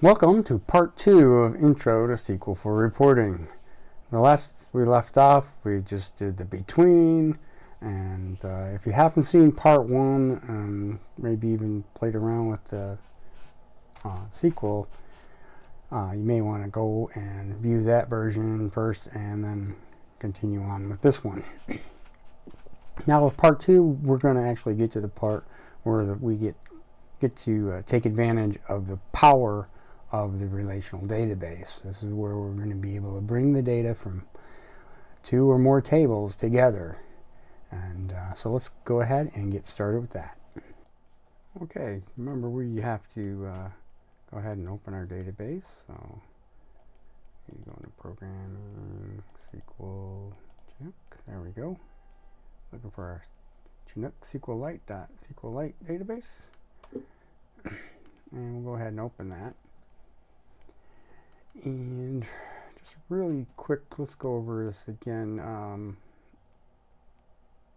Welcome to part 2 of Intro to SQL for Reporting. The last we left off, we just did the between, and if you haven't seen part 1 and maybe even played around with the SQL, you may want to go and view that version first and then continue on with this one. Now with part 2, we're going to actually get to the part where we get to take advantage of the power of the relational database. This is where we're going to be able to bring the data from 2 or more tables together. And so let's go ahead and get started with that. Okay, remember we have to go ahead and open our database. So you go into Programming, SQL, Chinook. There we go. Looking for our Chinook SQLite database. And we'll go ahead and open that. And just really quick, let's go over this again.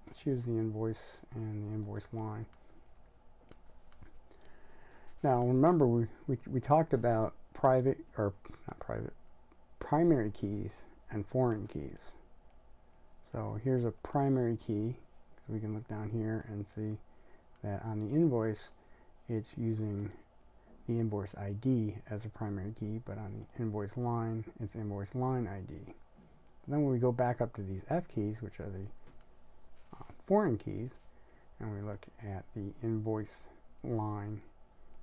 Let's use the invoice and the invoice line. Now remember we talked about primary keys and foreign keys. So here's a primary key. So we can look down here and see that on the invoice it's using the invoice ID as a primary key, but on the invoice line, it's invoice line ID. Then when we go back up to these F keys, which are the foreign keys, and we look at the invoice line,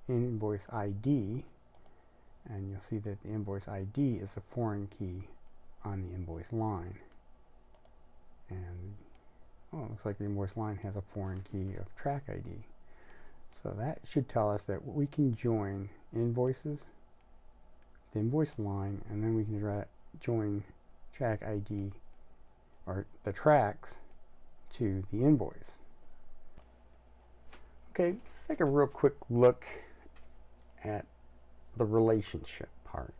invoice ID, and you'll see that the invoice ID is a foreign key on the invoice line. And it looks like the invoice line has a foreign key of track ID. So that should tell us that we can join invoices, the invoice line, and then we can join track ID, or the tracks, to the invoice. Okay, let's take a real quick look at the relationship part.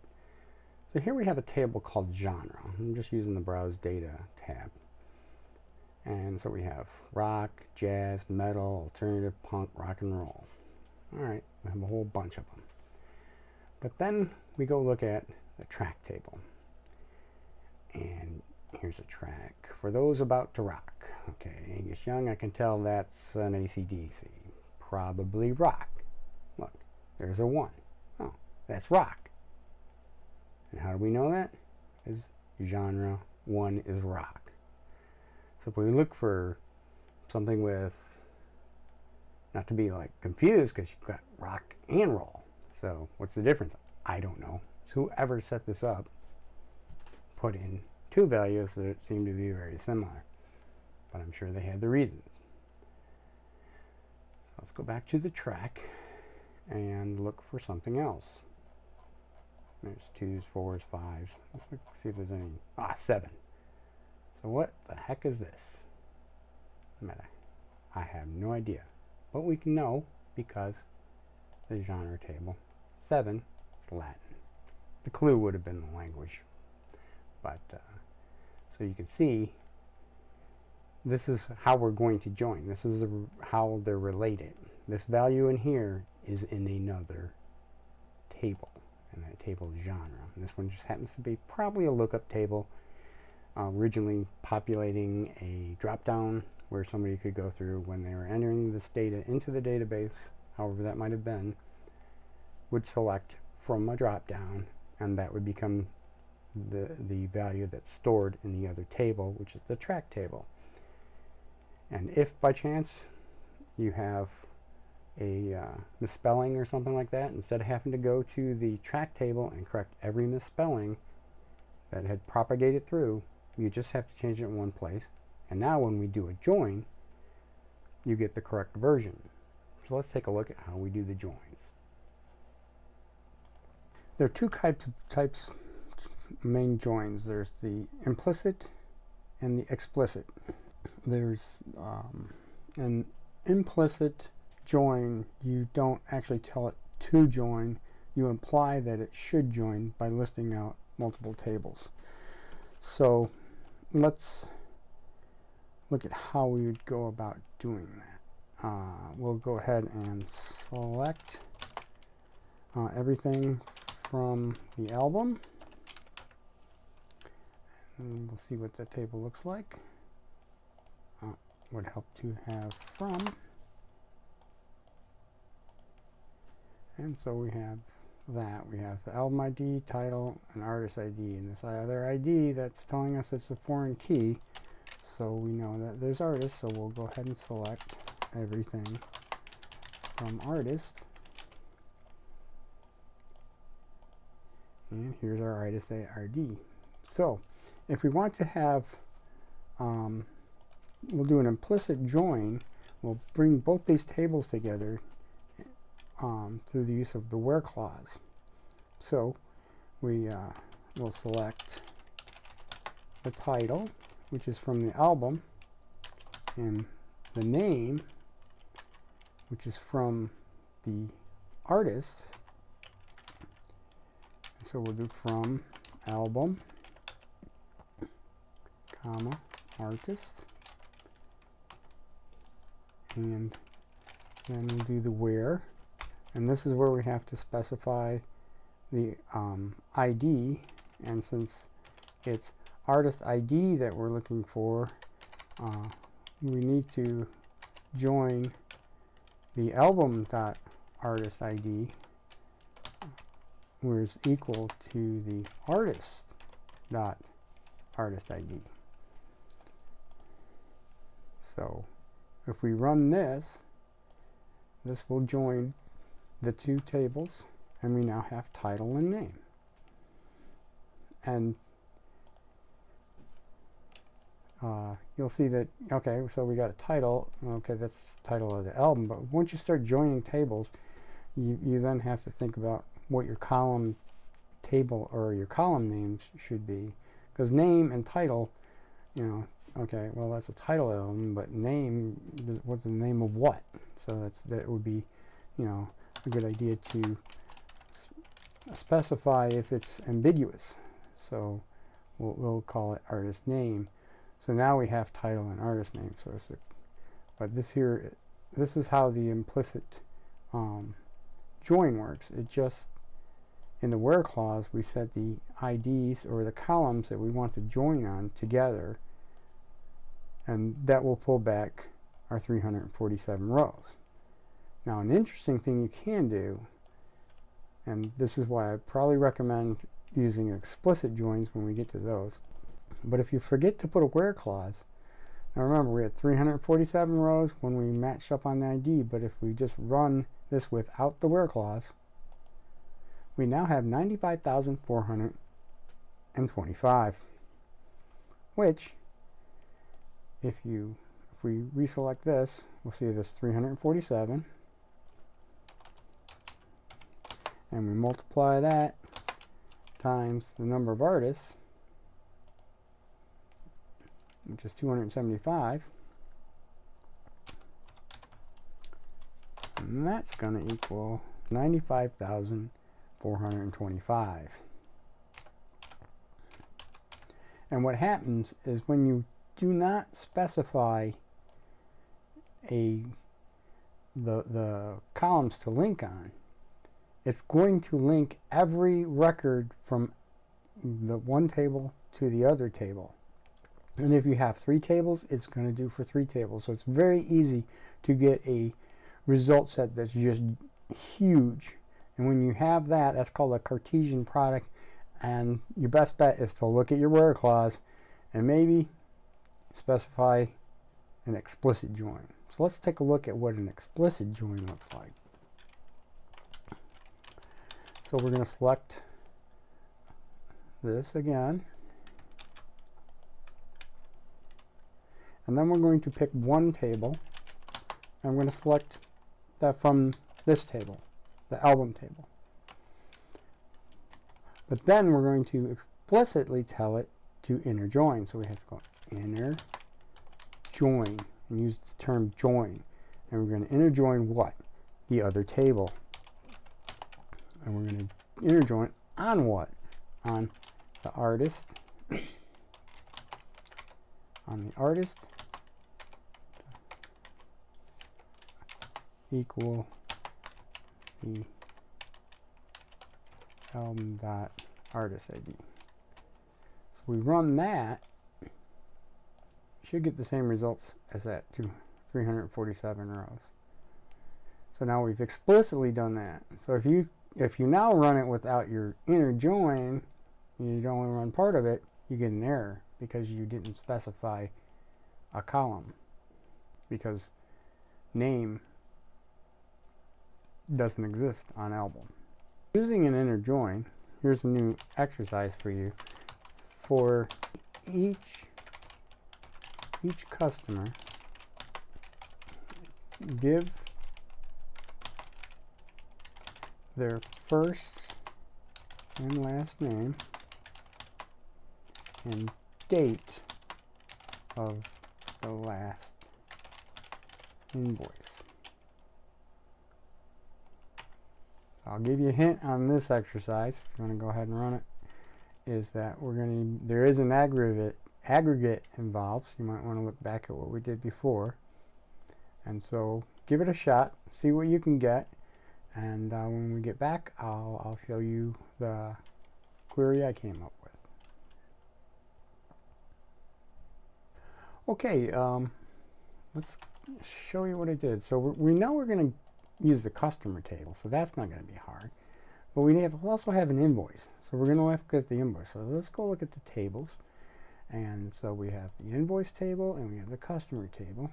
So here we have a table called genre. I'm just using the Browse Data tab. And so we have rock, jazz, metal, alternative, punk, rock and roll. All right, we have a whole bunch of them. But then we go look at the track table. And here's a track for those about to rock. Okay, Angus Young, I can tell that's an AC/DC. Probably rock. Look, there's a 1. Oh, that's rock. And how do we know that? Is genre 1 is rock. So if we look for something with, not to be like confused, because you've got rock and roll. So what's the difference? I don't know. So whoever set this up put in 2 values that seem to be very similar. But I'm sure they had the reasons. Let's go back to the track and look for something else. There's 2s, 4s, 5s. Let's see if there's any. 7. So what the heck is this? I have no idea. But we can know because the genre table 7 is Latin. The clue would have been the language. But so you can see this is how we're going to join. This is how they're related. This value in here is in another table, and that table is genre. And this one just happens to be probably a lookup table, originally populating a drop-down where somebody could go through when they were entering this data into the database, however that might have been, would select from a drop-down, and that would become the value that's stored in the other table, which is the track table. And if by chance you have a misspelling or something like that, instead of having to go to the track table and correct every misspelling that had propagated through, you just have to change it in one place. And now when we do a join, you get the correct version. So let's take a look at how we do the joins. There are 2 types main joins. There's the implicit and the explicit. There's an implicit join. You don't actually tell it to join. You imply that it should join by listing out multiple tables. So let's look at how we would go about doing that. we'll go ahead and select everything from the album. And we'll see what the table looks like. Would help to have from. And so we have that. We have the album ID, title, and artist ID. And this other ID, that's telling us it's a foreign key. So we know that there's artist, so we'll go ahead and select everything from artist. And here's our artist ID. So if we want to have, we'll do an implicit join. We'll bring both these tables together through the use of the where clause. So we will select the title, which is from the album, and the name, which is from the artist. And so we'll do from album, comma, artist, and then we'll do the where, and this is where we have to specify the ID, and since it's artist ID that we're looking for, we need to join the album.artist ID, which is equal to the artist.artist ID. So if we run this, this will join the two tables, and we now have title and name. And you'll see that, okay, so we got a title. Okay, that's the title of the album. But once you start joining tables, you then have to think about what your column table or your column names should be. Because name and title, you know, okay, well, that's a title album, but name, what's the name of what? So that would be, you know, a good idea to specify if it's ambiguous. So we'll call it artist name. So now we have title and artist name. So it's but this is how the implicit join works. It just, in the where clause, we set the IDs or the columns that we want to join on together, and that will pull back our 347 rows. Now, an interesting thing you can do, and this is why I probably recommend using explicit joins when we get to those, but if you forget to put a where clause, now remember we had 347 rows when we matched up on the ID, but if we just run this without the where clause, we now have 95,425, which, if we reselect this, we'll see this 347, and we multiply that times the number of artists, which is 275, and that's going to equal 95,425. And what happens is when you do not specify the columns to link on, it's going to link every record from the one table to the other table. And if you have 3 tables, it's going to do for 3 tables. So it's very easy to get a result set that's just huge. And when you have that, that's called a Cartesian product. And your best bet is to look at your where clause and maybe specify an explicit join. So let's take a look at what an explicit join looks like. So we're going to select this again. And then we're going to pick one table. And I'm going to select that from this table, the album table. But then we're going to explicitly tell it to inner join. So we have to go inner join and use the term join. And we're going to inner join what? The other table. And we're going to inner join on what? On the artist. On the artist. equal the album dot artist ID. So we run that, should get the same results as that, 347 rows. So now we've explicitly done that. So if you now run it without your inner join, you only run part of it, you get an error because you didn't specify a column, because name doesn't exist on album. Using an inner join, here's a new exercise for you. For each customer, give their first and last name and date of the last invoice. I'll give you a hint on this exercise, if you want to go ahead and run it, is that there is an aggregate involved. So you might want to look back at what we did before. And so give it a shot, see what you can get, and when we get back, I'll show you the query I came up with. Okay, let's show you what I did. So we know we're going to use the customer table, so that's not going to be hard. But we also have an invoice, so we're going to look at the invoice. So let's go look at the tables. And so we have the invoice table and we have the customer table.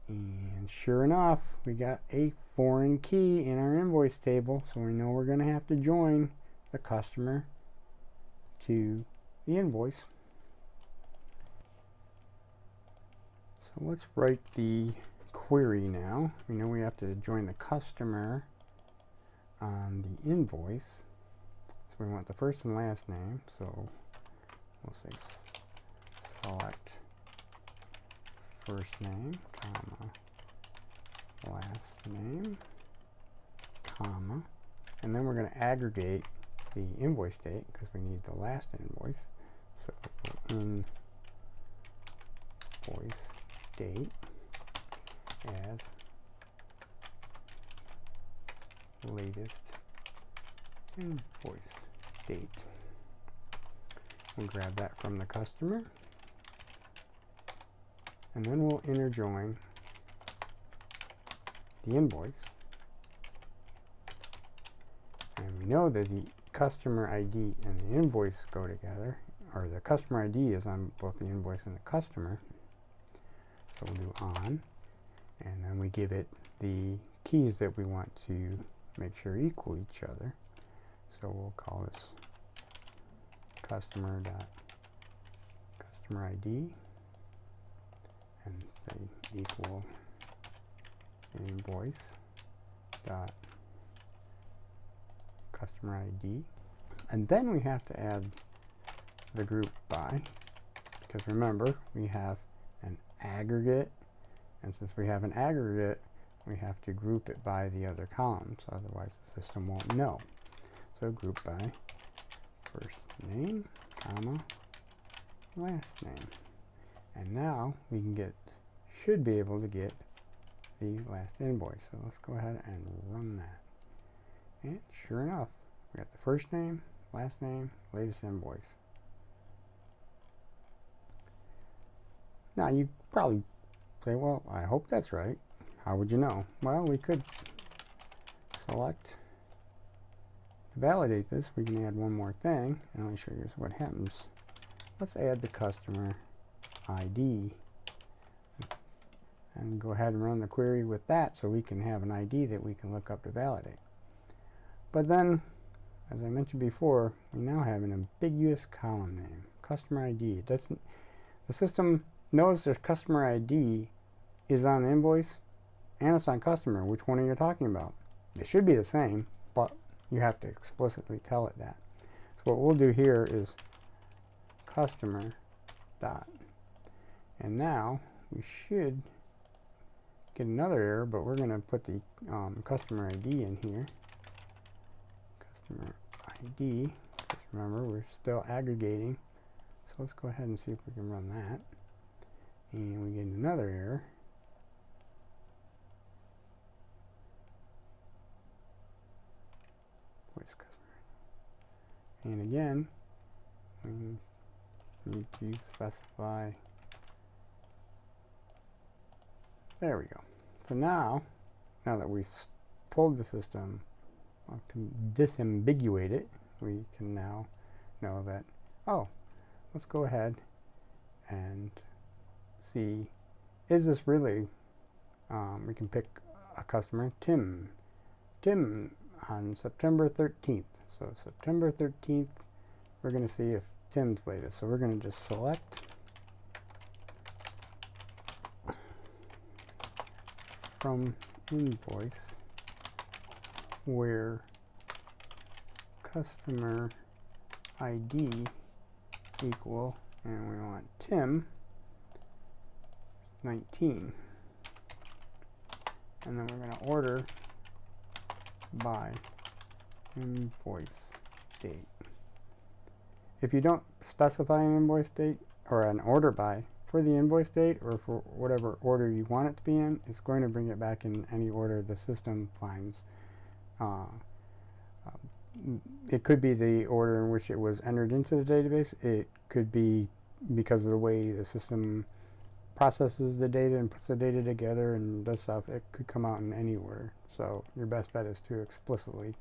And sure enough, we got a foreign key in our invoice table, so we know we're going to have to join the customer to the invoice. So let's write the query now. We know we have to join the customer on the invoice. So we want the first and last name, so we'll say select first name, comma, last name, comma, and then we're going to aggregate the invoice date because we need the last invoice. So invoice date as latest invoice date. We'll grab that from the customer, and then we'll inner join the invoice. And we know that the customer ID and the invoice go together, or the customer ID is on both the invoice and the customer. So we'll do on, and then we give it the keys that we want to make sure equal each other. So we'll call this customer ID and say equal invoice dot customer ID, and then we have to add the group by, because remember we have an aggregate, and since we have an aggregate we have to group it by the other columns, otherwise the system won't know. So group by first name, comma, last name. And now we should be able to get the last invoice. So let's go ahead and run that. And sure enough, we got the first name, last name, latest invoice. Now you probably say, well, I hope that's right. How would you know? Well, we could select, to validate this, we can add one more thing, and I'll show you what happens. Let's add the customer ID and go ahead and run the query with that, so we can have an ID that we can look up to validate. But then, as I mentioned before, we now have an ambiguous column name, customer ID. It doesn't, the system knows the customer ID is on the invoice and it's on customer. Which one are you talking about? They should be the same, but you have to explicitly tell it that. So what we'll do here is customer dot, and now we should get another error, but we're going to put the customer ID in here. Customer ID, because remember we're still aggregating, so let's go ahead and see if we can run that, and we get another error. invoice customer. And again, we need to specify. There we go. So now that we've told the system to disambiguate it, we can now know that, oh, let's go ahead and see, is this really, we can pick a customer, Tim on September 13th. So September 13th, we're going to see if Tim's latest. So we're going to just select from invoice where customer ID equal, and we want Tim 19, and then we're going to order by invoice date. If you don't specify an invoice date or an order by for the invoice date or for whatever order you want it to be in, it's going to bring it back in any order the system finds. It could be the order in which it was entered into the database. It could be because of the way the system processes the data and puts the data together and does stuff. It could come out in any order. So your best bet is to explicitly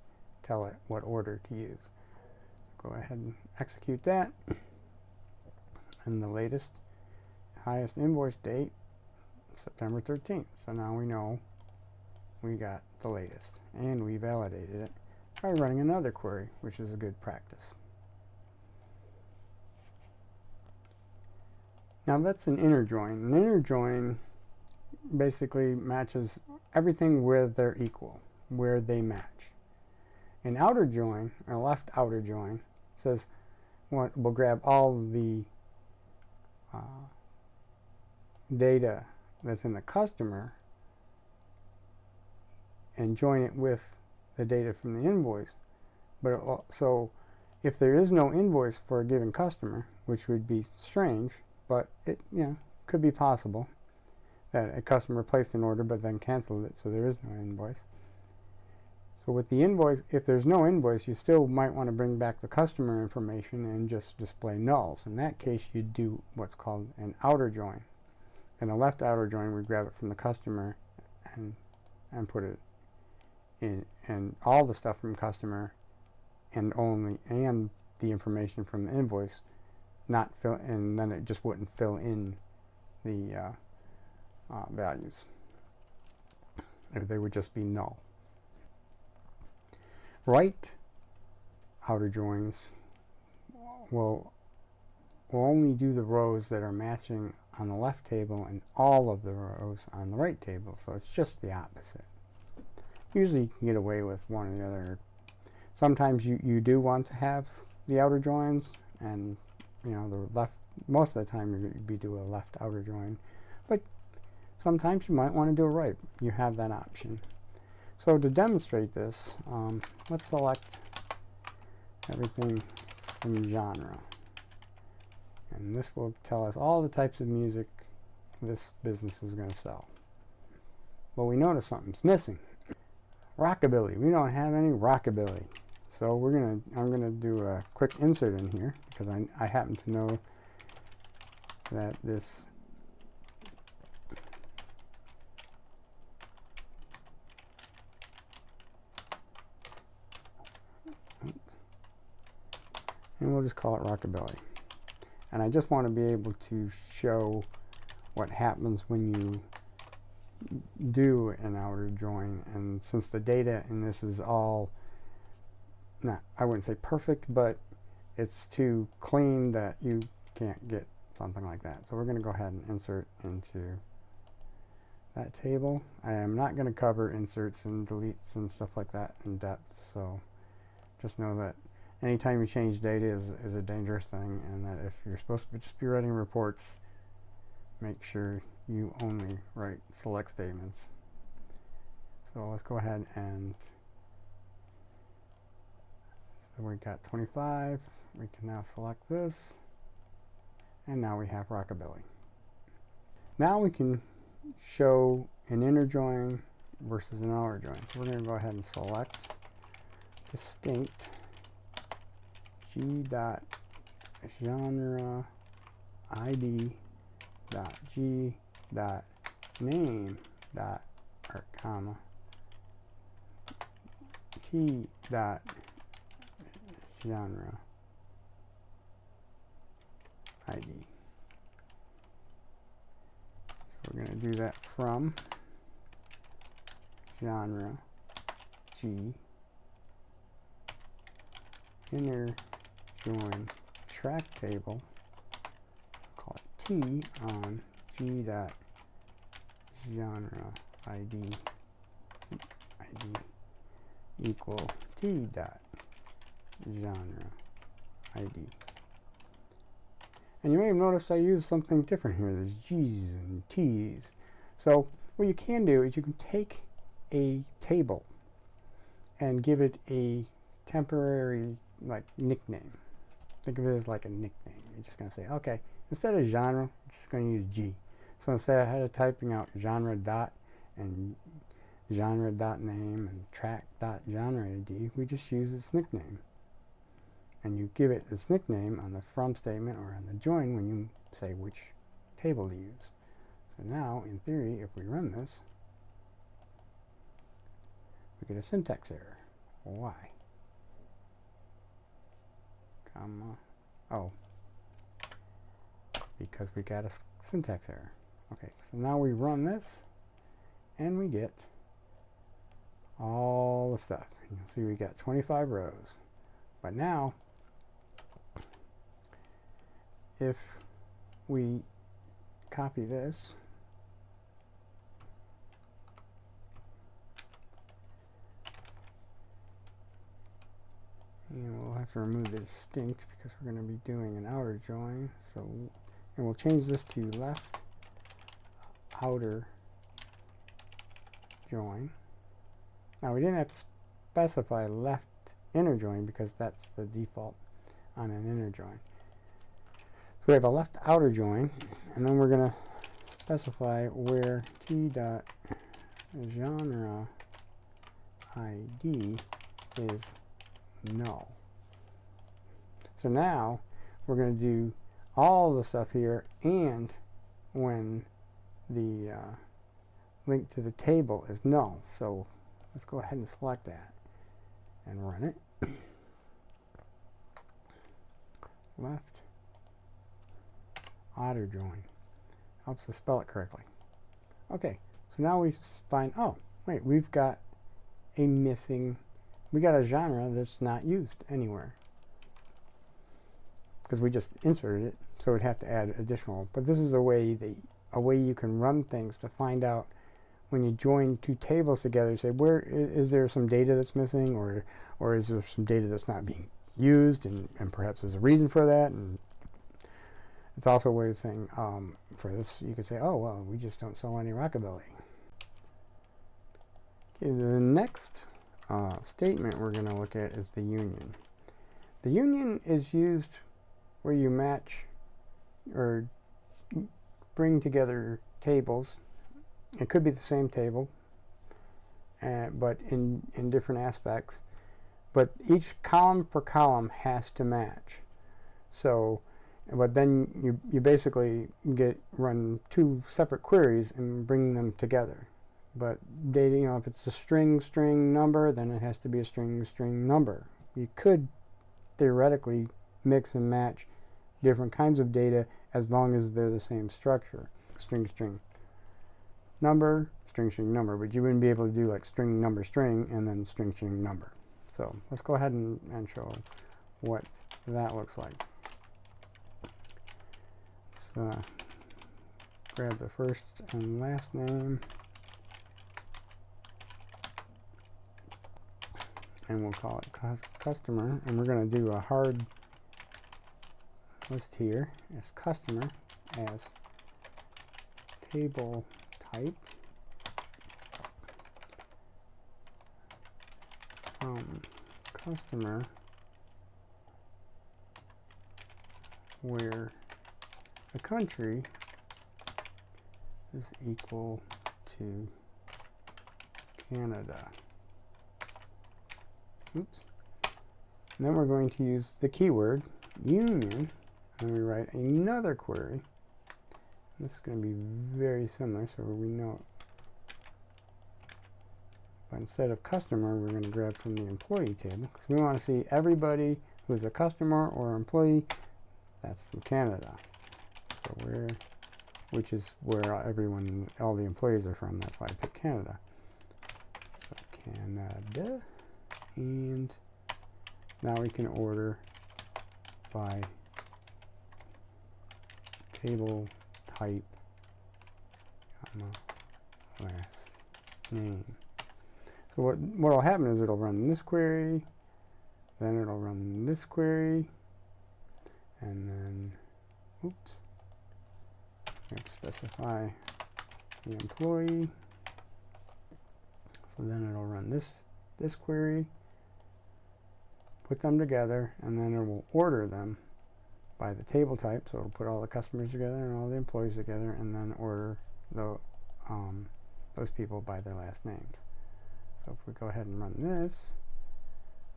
tell it what order to use. So go ahead and execute that. And the latest, highest invoice date, September 13th. So now we know we got the latest, and we validated it by running another query, which is a good practice. Now that's an inner join. An inner join basically matches everything where they're equal, where they match. An outer join, or left outer join, says we'll grab all the data that's in the customer and join it with the data from the invoice. But so if there is no invoice for a given customer, which would be strange, but it could be possible that a customer placed an order but then canceled it, so there is no invoice. So with the invoice, if there's no invoice, you still might want to bring back the customer information and just display nulls. In that case, you'd do what's called an outer join. In a left outer join, we grab it from the customer and put it in, and all the stuff from customer and the information from the invoice, not fill, and then it just wouldn't fill in the values. They would just be null. Right outer joins will only do the rows that are matching on the left table and all of the rows on the right table, so it's just the opposite. Usually you can get away with one or the other. Sometimes you do want to have the outer joins, and the left, most of the time you'd be doing a left outer join, but sometimes you might want to do a right. You have that option. So to demonstrate this, let's select everything from genre. And this will tell us all the types of music this business is going to sell. But we notice something's missing. Rockabilly. We don't have any rockabilly. So I'm gonna do a quick insert in here because I happen to know that this and we'll just call it rockabilly. And I just want to be able to show what happens when you do an outer join. And since the data in this is all I wouldn't say perfect, but it's too clean that you can't get something like that. So we're going to go ahead and insert into that table. I am not going to cover inserts and deletes and stuff like that in depth, so just know that anytime you change data is a dangerous thing, and that if you're supposed to just be writing reports, make sure you only write select statements. So let's go ahead and so we got 25. We can now select this, and now we have rockabilly. Now we can show an inner join versus an outer join. So we're going to go ahead and select distinct g dot genre id dot g dot name dot or comma t dot genre id. So we're going to do that from genre g inner join track table, call it t on g dot genre id equal t dot genre id. And you may have noticed I used something different here. There's G's and T's. So what you can do is you can take a table and give it a temporary like nickname. Think of it as like a nickname. You're just going to say, okay, instead of genre, I'm just going to use G. So instead of typing out genre dot and genre dot name and track dot genre ID, we just use its nickname. And you give it its nickname on the from statement or on the join when you say which table to use. So now, in theory, if we run this, we get a syntax error. Why? Comma. Oh. Because we got a syntax error. Okay, so now we run this, and we get all the stuff. You'll see we got 25 rows. But now, if we copy this and we'll have to remove the distinct because we're going to be doing an outer join, so and we'll change this to left outer join. Now we didn't have to specify left inner join because that's the default on an inner join. So we have a left outer join, and then we're going to specify where t dot genre id is null. So now we're going to do all the stuff here, and when the link to the table is null. So let's go ahead and select that and run it. Left outer join helps us spell it correctly. Okay, so now we find, oh wait, we got a genre that's not used anywhere because we just inserted it, so we'd have to add additional. But this is a way you can run things to find out when you join two tables together. Say, where is there some data that's missing, or is there some data that's not being used, and perhaps there's a reason for that. And it's also a way of saying, for this, you could say, oh, well, we just don't sell any rockabilly. Okay, the next statement we're going to look at is the union. The union is used where you match or bring together tables. It could be the same table, but in different aspects. But each column per column has to match. So, but then you basically run two separate queries and bring them together. But data, if it's a string number, then it has to be a string number. You could theoretically mix and match different kinds of data as long as they're the same structure. String number, string number, but you wouldn't be able to do like string and then string number. So let's go ahead and show what that looks like. Let's grab the first and last name, and we'll call it customer, and we're going to do a hard list here as customer as table type customer where the country is equal to Canada. Oops. And then we're going to use the keyword union, and we write another query. This is going to be very similar, so we know. But instead of customer, we're going to grab from the employee table, because we want to see everybody who's a customer or employee that's from Canada. So which is where all the employees are from. That's why I picked Canada. So Canada, and now we can order by table type, last name. So what will happen is it'll run this query, then it'll run this query, and then, oops, we have to specify the employee. So then it'll run this query, put them together, and then it will order them by the table type. So it'll put all the customers together and all the employees together, and then order those people by their last names. So if we go ahead and run this,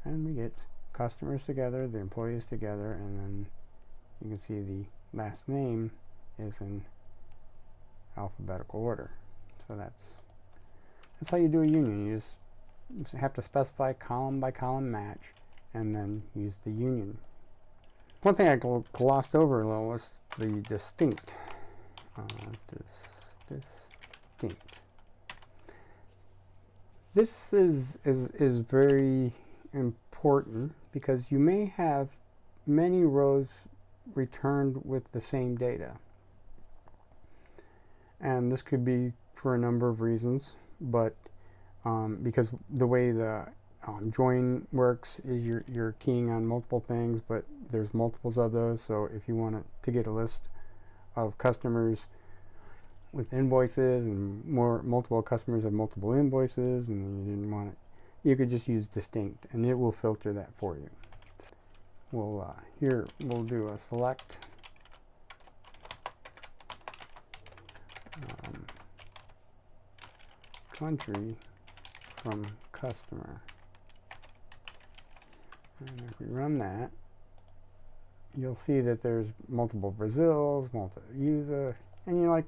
and we get customers together, the employees together, and then you can see the last name is in alphabetical order. So that's how you do a union. You just have to specify column by column match, and then use the union. One thing I glossed over a little was the distinct. Distinct. This is very important because you may have many rows returned with the same data. And this could be for a number of reasons, but because the way the join works is you're keying on multiple things, but there's multiples of those. So if you want to get a list of customers with invoices, and multiple customers have multiple invoices, and you didn't want it, you could just use distinct, and it will filter that for you. Here we'll do a select country from customer, and if we run that, you'll see that there's multiple Brazils, multiple user, and you're like,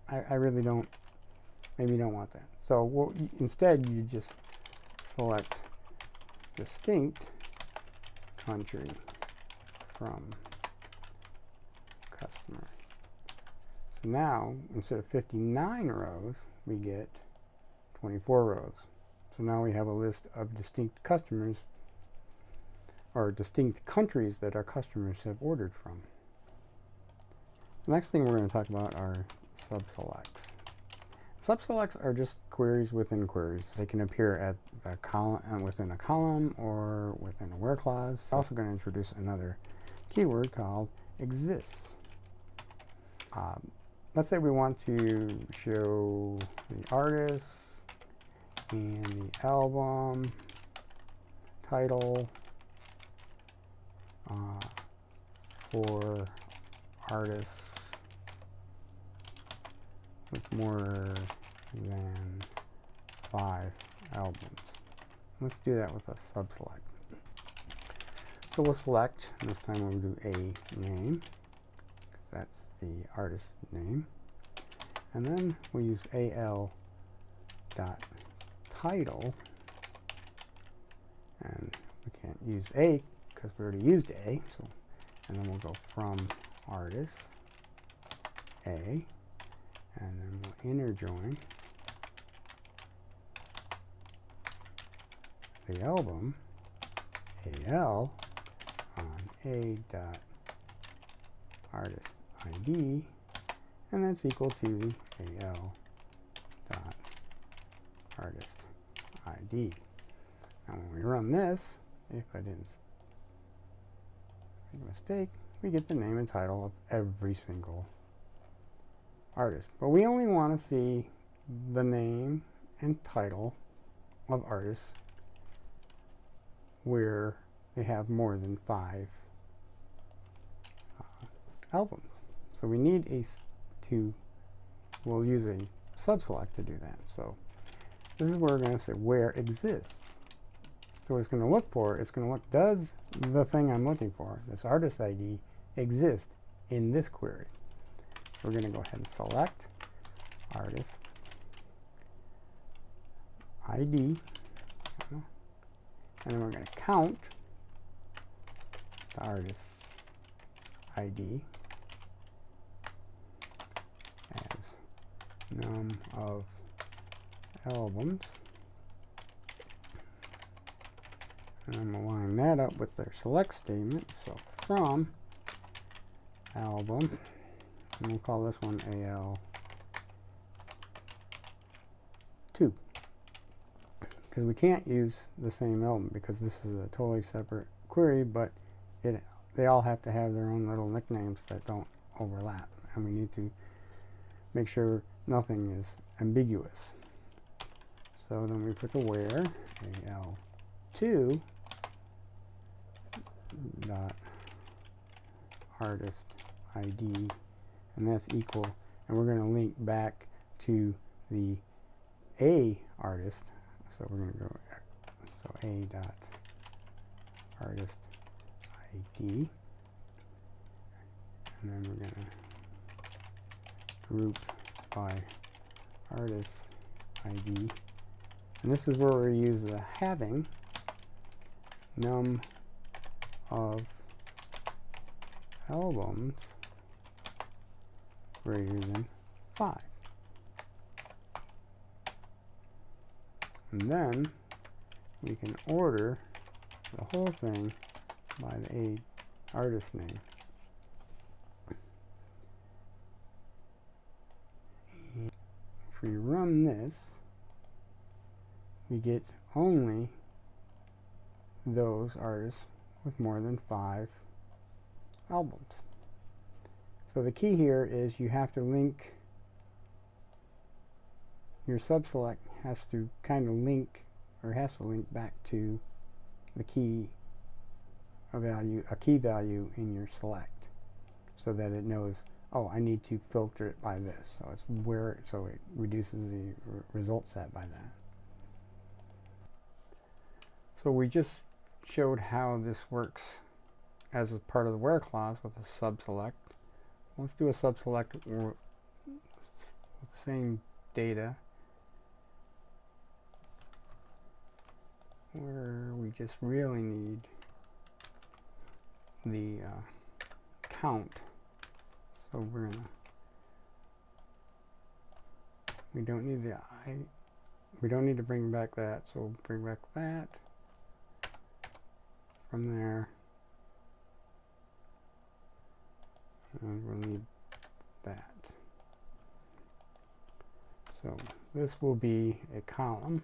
I really maybe don't want that. So instead you just select distinct country from customer. So now instead of 59 rows, we get 24 rows. So now we have a list of distinct customers, or distinct countries that our customers have ordered from. The next thing we're going to talk about are subselects. Subselects are just queries within queries. They can appear at the column, within a column, or within a where clause. I'm also going to introduce another keyword called exists. Let's say we want to show the artist and the album title for artists with more than 5 albums. Let's do that with a subselect. So we'll select, and this time we'll do a name, because that's the artist name. And then we'll use al dot title, and we can't use a because we already used a, so, and then we'll go from artist a, and then we'll inner join the album al on a dot artist id, and that's equal to the al dot artist id. Now when we run this, if I didn't make a mistake, we get the name and title of every single artist. But we only want to see the name and title of artists where they have more than 5 albums. So we need we'll use a subselect to do that. So this is where we're going to say where exists. So what it's going to look for, it's going to look, does the thing I'm looking for, this artist ID, exist in this query? We're going to go ahead and select artist ID, and then we're going to count the artist ID as num of albums, and I'm going to line that up with their select statement. So from album, and we'll call this one AL2, because we can't use the same album because this is a totally separate query, but they all have to have their own little nicknames that don't overlap, and we need to make sure nothing is ambiguous. So then we put the where AL2 dot artist ID, and that's equal, and we're going to link back to the A artist. So we're going to go, so A dot artist ID, and then we're going to group by artist ID, and this is where we use the having num of albums greater than 5. And then we can order the whole thing by the A artist name. And if we run this, we get only those artists with more than 5 albums. So the key here is you have to link, your subselect has to kind of link, or has to link back to the key, a key value in your select, so that it knows, oh, I need to filter it by this. So it's where, so it reduces the result set by that. So we just showed how this works as a part of the where clause with a subselect. Let's do a subselect with the same data, where we just really need the count. So we're gonna, we don't need the we don't need to bring back that, so we'll bring back that from there, and we'll need that. So this will be a column,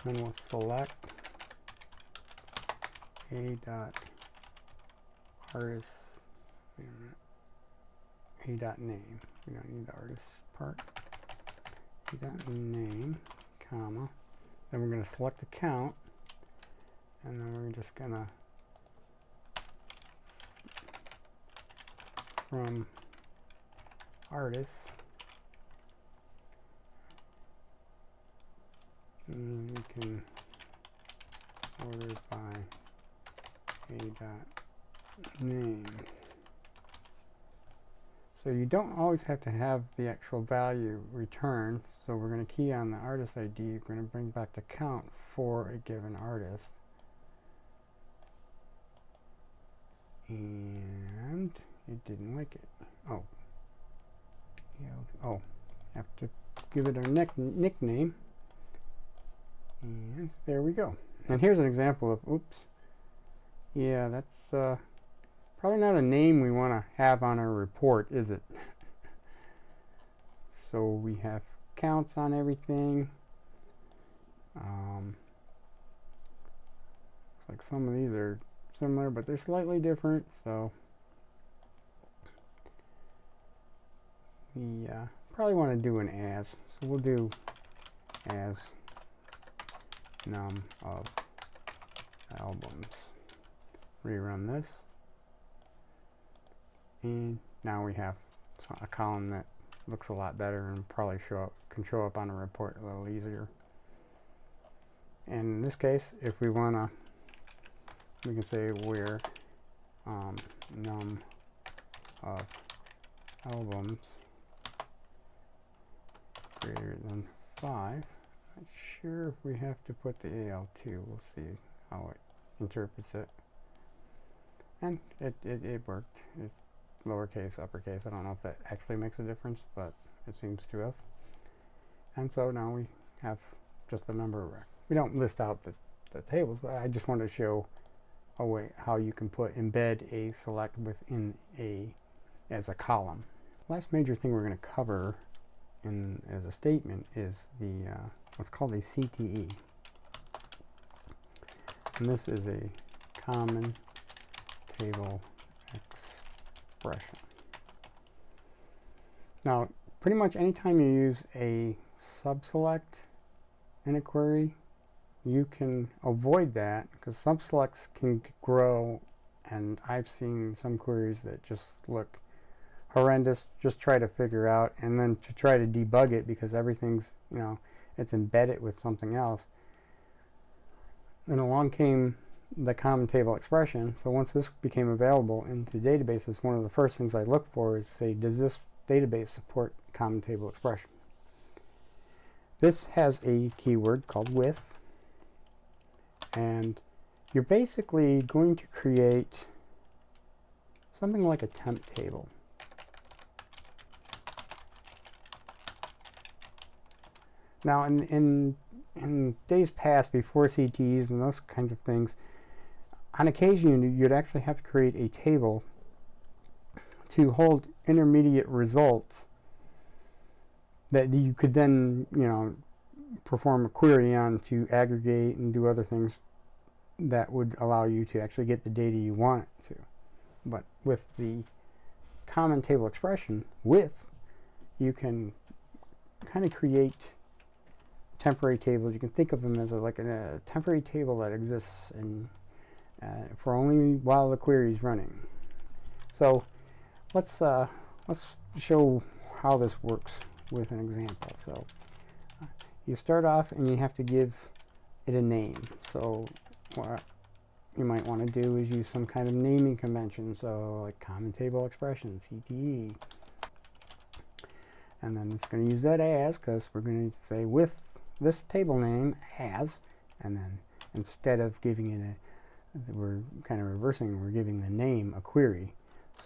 and we'll select A dot artist, A dot name. We don't need the artist part. A dot name, comma. Then we're going to select the count, and then we're just going to from artists, and we can order by A dot name. So you don't always have to have the actual value returned. So we're going to key on the artist ID. We're going to bring back the count for a given artist. And it didn't like it. Oh. Yeah, oh. Have to give it our nickname. And there we go. And here's an example of, oops. Yeah, that's probably not a name we want to have on our report, is it? So we have counts on everything. Looks like some of these are similar, but they're slightly different. So we probably want to do an as. So we'll do as num of albums. Rerun this, and now we have a column that looks a lot better and probably can show up on a report a little easier. And in this case, if we want to, we can say where num of albums greater than 5. Not sure if we have to put the AL2. We'll see how it interprets it. And it worked. It's lowercase, uppercase. I don't know if that actually makes a difference, but it seems to have. And so now we have just the number of records. We don't list out the tables, but I just wanted to show a way how you can embed a select within as a column. Last major thing we're going to cover as a statement is the what's called a CTE. And this is a common table expression. Now, pretty much anytime you use a subselect in a query, you can avoid that because subselects can grow, and I've seen some queries that just look horrendous. Just try to figure out, and then to try to debug it because everything's, it's embedded with something else. Then along came the common table expression. So once this became available into databases, one of the first things I look for is, say, does this database support common table expression? This has a keyword called with, and you're basically going to create something like a temp table. Now, in days past, before CTEs and those kinds of things, on occasion you'd actually have to create a table to hold intermediate results that you could then, perform a query on to aggregate and do other things that would allow you to actually get the data you want it to. But with the common table expression, you can kind of create temporary tables. You can think of them as like a temporary table that exists for only while the query is running. So let's show how this works with an example. So you start off and you have to give it a name. So what you might want to do is use some kind of naming convention. So like common table expression, CTE. And then it's going to use that as, because we're going to say with this table name as, and then instead of giving it we're kind of reversing, we're giving the name a query.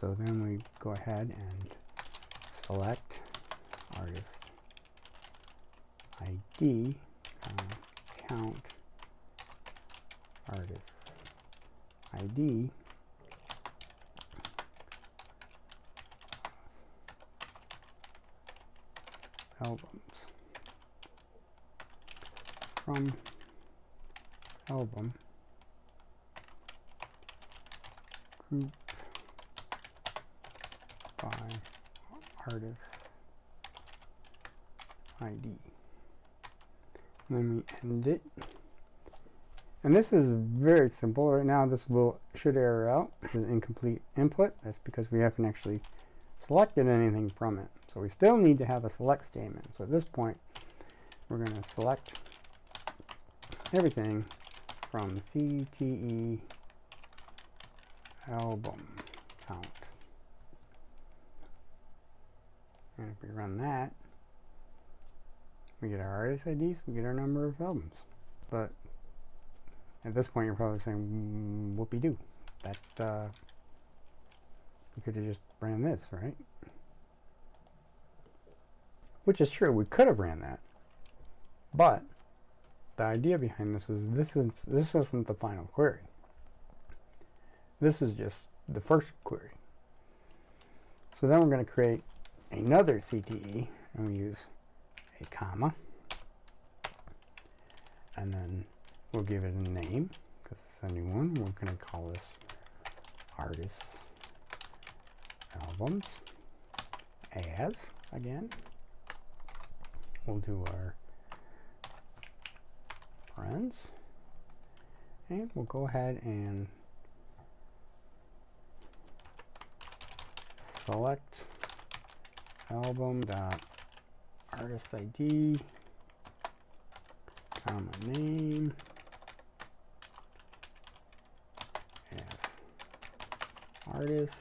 So then we go ahead and select artist ID, count artist ID, albums, from album group by artist ID. And then we end it. And this is very simple. Right now this should error out. This is incomplete input. That's because we haven't actually selected anything from it. So we still need to have a select statement. So at this point we're going to select everything from CTE album count. And if we run that, we get our artist IDs, we get our number of albums. But at this point you're probably saying, whoopee-doo, that we could have just ran this, right? Which is true, we could have ran that. But the idea behind this is this isn't the final query. This is just the first query. So then we're going to create another CTE, and we use a comma, and then we'll give it a name because it's a new one. We're going to call this artists albums as again. We'll do our friends, and we'll go ahead and select album dot artist ID, comma name, artist,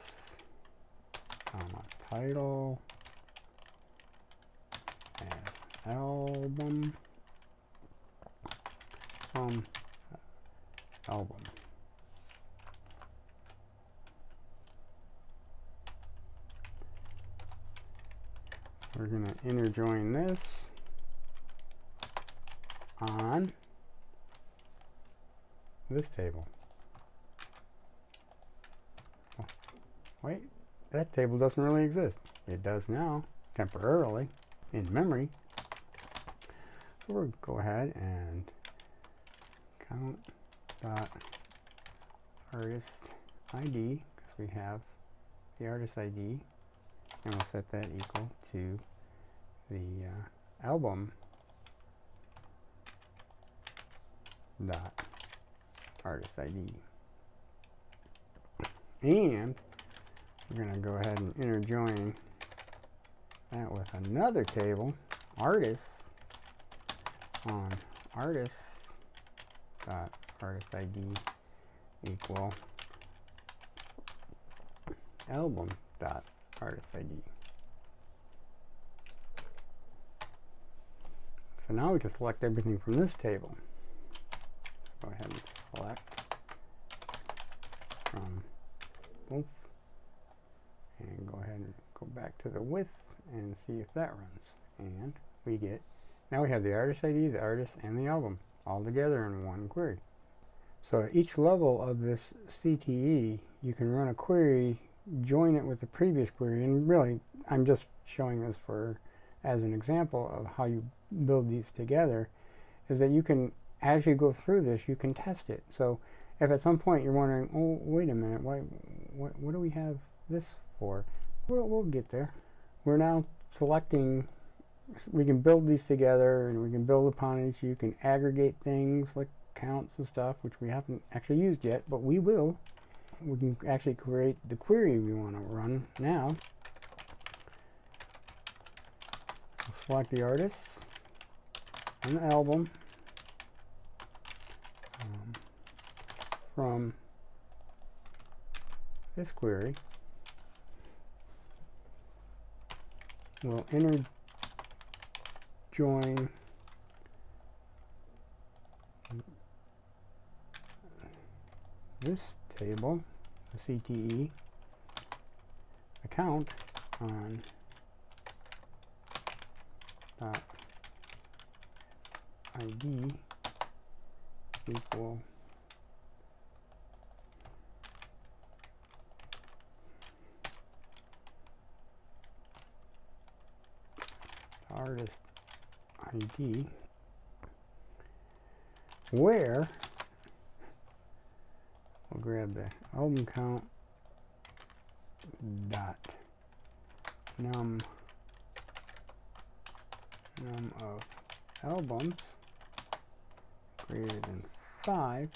comma, title as album from album. We're going to inner join this on this table. Oh, wait, that table doesn't really exist. It does now, temporarily, in memory. So we'll go ahead and count dot artist ID, because we have the artist ID, and we'll set that equal to the album dot artist ID. And we're going to go ahead and inner join that with another table, artist, on artist dot artist ID equal album dot artist ID. So now we can select everything from this table. Go ahead and select from both, and go ahead and go back to the width and see if that runs. And we get, now we have the artist ID, the artist, and the album all together in one query. So at each level of this CTE, you can run a query, join it with the previous query, and really I'm just showing this for as an example of how you build these together, is that you can, as you go through this, you can test it. So if at some point you're wondering, oh, wait a minute, what do we have this for? We'll get there. We're now selecting, we can build these together and we can build upon each. You can aggregate things like counts and stuff, which we haven't actually used yet, but we will. We can actually create the query we want to run now. We'll select the artist and the album from this query. We'll inner join this table, the CTE account on ID equal artist ID, where we'll grab the album count dot num of albums greater than 5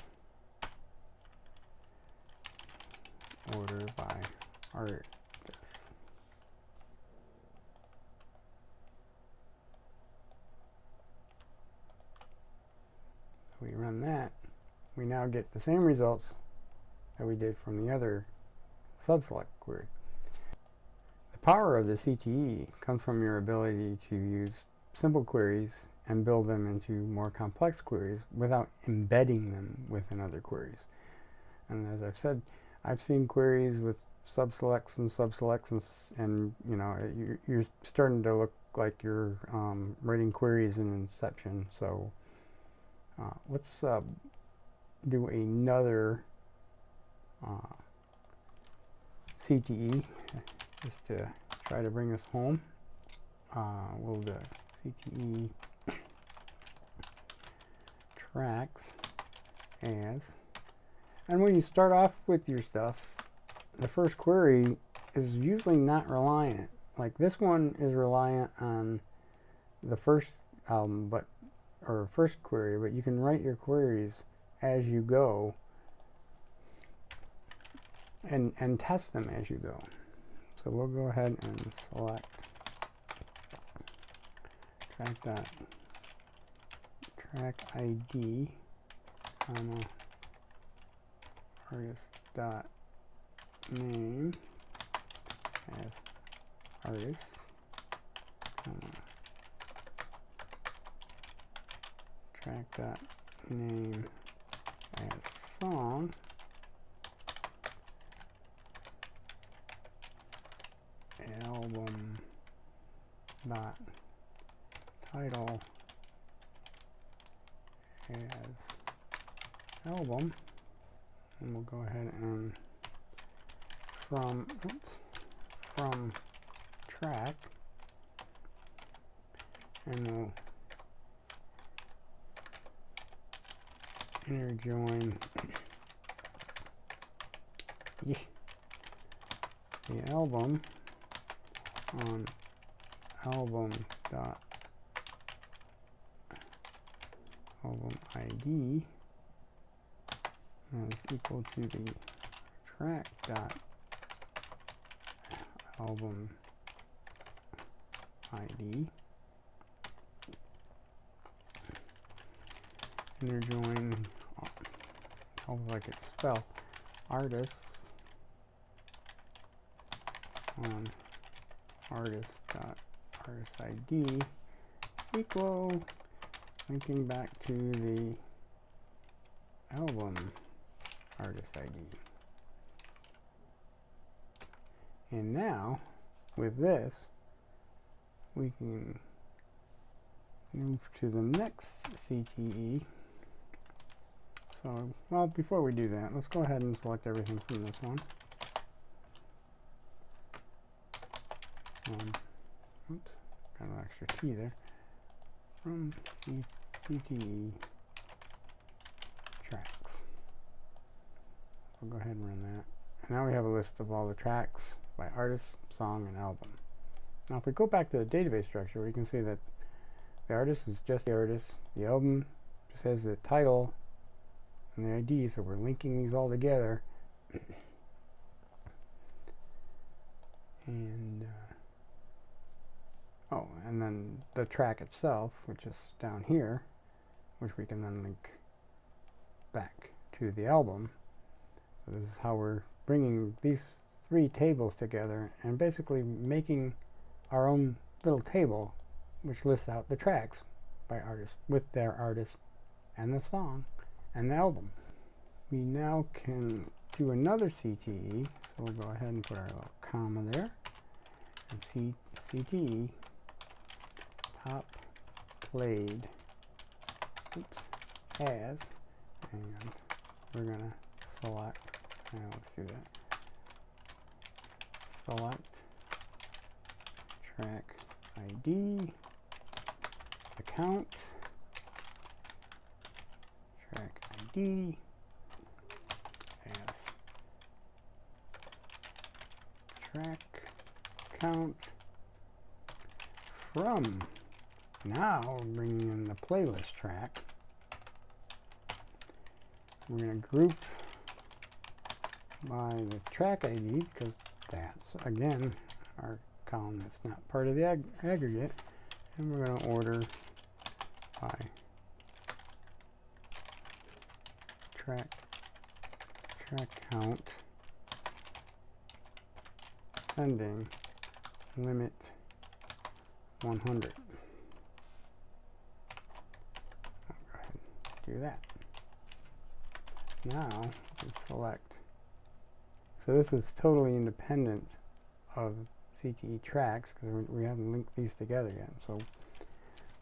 order by artist. We run that, we now get the same results that we did from the other subselect query. The power of the CTE comes from your ability to use simple queries and build them into more complex queries without embedding them within other queries. And as I've said, I've seen queries with subselects and you know, you're starting to look like you're writing queries in Inception. So let's do another CTE just to try to bring us home. We'll do CTE tracks as, and when you start off with your stuff, the first query is usually not reliant. Like this one is reliant on the first album, or first query, but you can write your queries as you go and test them as you go. So we'll go ahead and select track ID, artist dot name as artist, track dot name as song, album dot title as album, and we'll go ahead and from track, and we'll inner join the album on album dot album ID is equal to the track dot album ID, inner join, hope I could spell, artists on artist dot artist ID equal, linking back to the album artist ID. And now with this we can move to the next CTE. So, well, before we do that, let's go ahead and select everything from this one. Oops, got an extra T there. From CTE tracks. We'll go ahead and run that. And now we have a list of all the tracks by artist, song, and album. Now if we go back to the database structure, we can see that the artist is just the artist, the album just has the title and the ID, so we're linking these all together. And and then the track itself, which is down here, which we can then link back to the album. So this is how we're bringing these three tables together and basically making our own little table which lists out the tracks by artist with their artist and the song and the album. We now can do another CTE, so we'll go ahead and put our little comma there, and CTE top played as, and we're gonna select, let's do that, select track ID, account, track ID as track count from. Now we're bringing in the playlist track. We're going to group by the track ID because that's again our column that's not part of the aggregate, and we're going to order by track count sending limit 100. I'll go ahead and do that. Now we select, so this is totally independent of CTE tracks because we haven't linked these together yet. So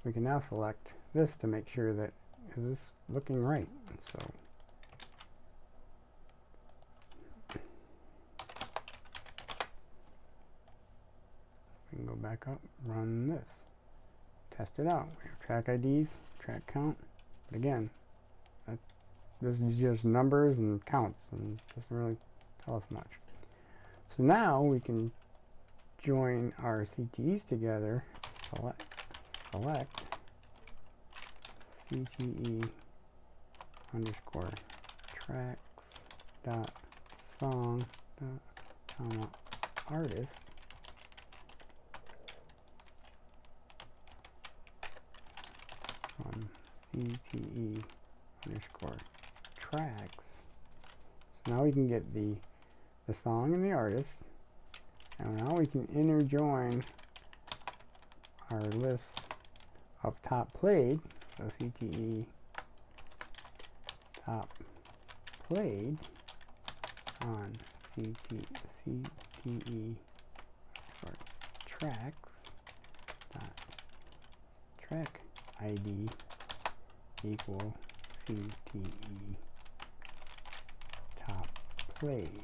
we can now select this to make sure that is this looking right. So we can go back up, run this, test it out. We have track IDs, track count, but again, this is just numbers and counts and doesn't really tell us much. So now we can join our CTEs together, select CTE underscore tracks dot song dot comma artist from CTE underscore tracks. So now we can get the the song and the artist. And now we can interjoin our list of top played. So CTE top played on CTE for tracks dot track ID equal CTE top played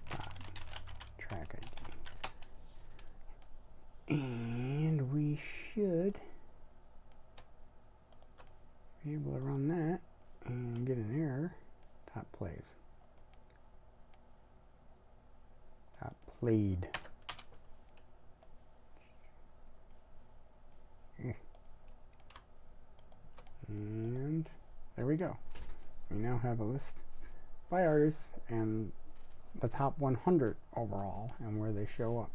dot track ID. And we should be able to run that and get an error. Top plays. Top played. And there we go. We now have a list by artists and the top 100 overall and where they show up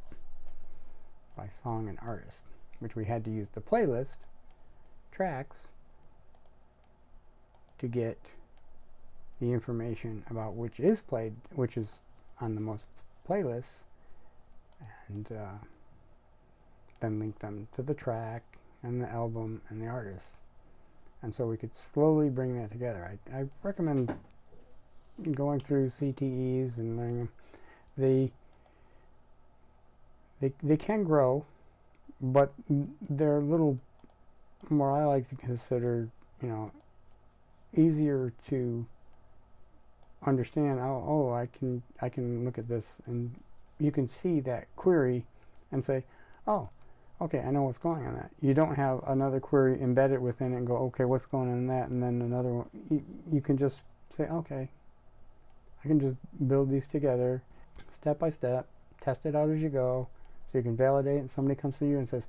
by song and artist, which we had to use the playlist tracks to get the information about which is played, which is on the most playlists, and then link them to the track and the album and the artist. And so we could slowly bring that together. I recommend going through CTEs and learning them. They can grow, but they're a little more, I like to consider, you know, easier to understand. Oh, I can look at this and you can see that query and say, oh, okay, I know what's going on that. You don't have another query embedded within it and go, okay, what's going on in that, and then another one. You can just say, okay, I can just build these together step by step, test it out as you go, so you can validate, and somebody comes to you and says,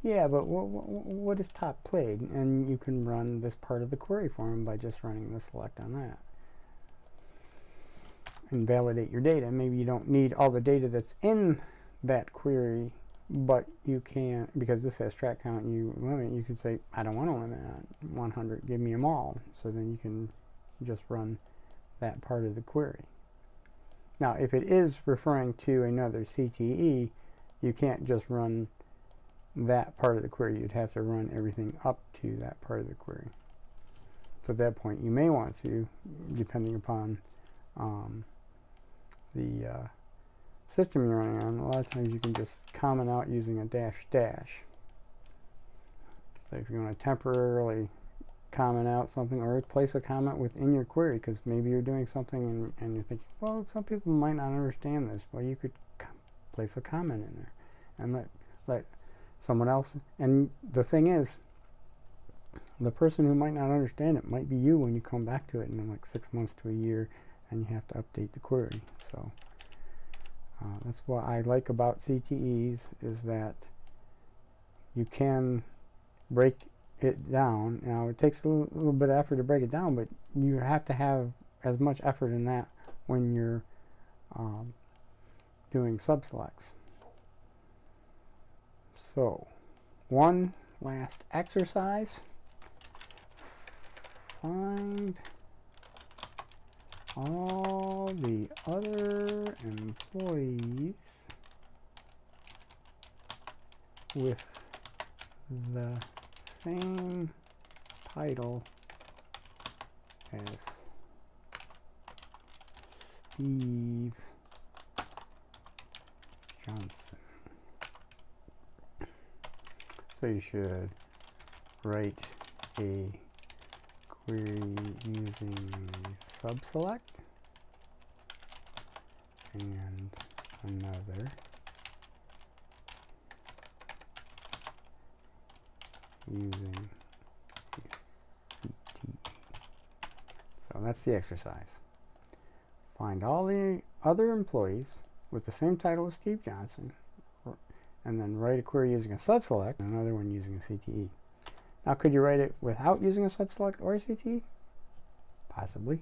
yeah, but what is top played? And you can run this part of the query for them by just running the select on that. And validate your data. Maybe you don't need all the data that's in that query, but you can, because this has track count and you limit, you can say, I don't want to limit at 100, give me them all. So then you can just run that part of the query. Now, if it is referring to another CTE, you can't just run that part of the query. You'd have to run everything up to that part of the query. So at that point, you may want to, depending upon the system you're running on, a lot of times you can just comment out using a dash dash. So if you want to temporarily comment out something or place a comment within your query, because maybe you're doing something and you're thinking, well, some people might not understand this. Well, you could place a comment in there and let someone else. And the thing is, the person who might not understand it might be you when you come back to it in like 6 months to a year and you have to update the query. So that's what I like about CTEs, is that you can break it down. Now, it takes a little bit of effort to break it down, but you have to have as much effort in that when you're doing subselects. So, one last exercise. Find all the other employees with the same title as Steve Johnson. So you should write a query using subselect and another using a CTE. So that's the exercise. Find all the other employees with the same title as Steve Johnson, and then write a query using a subselect and another one using a CTE. Now, could you write it without using a subselect or a CTE? Possibly,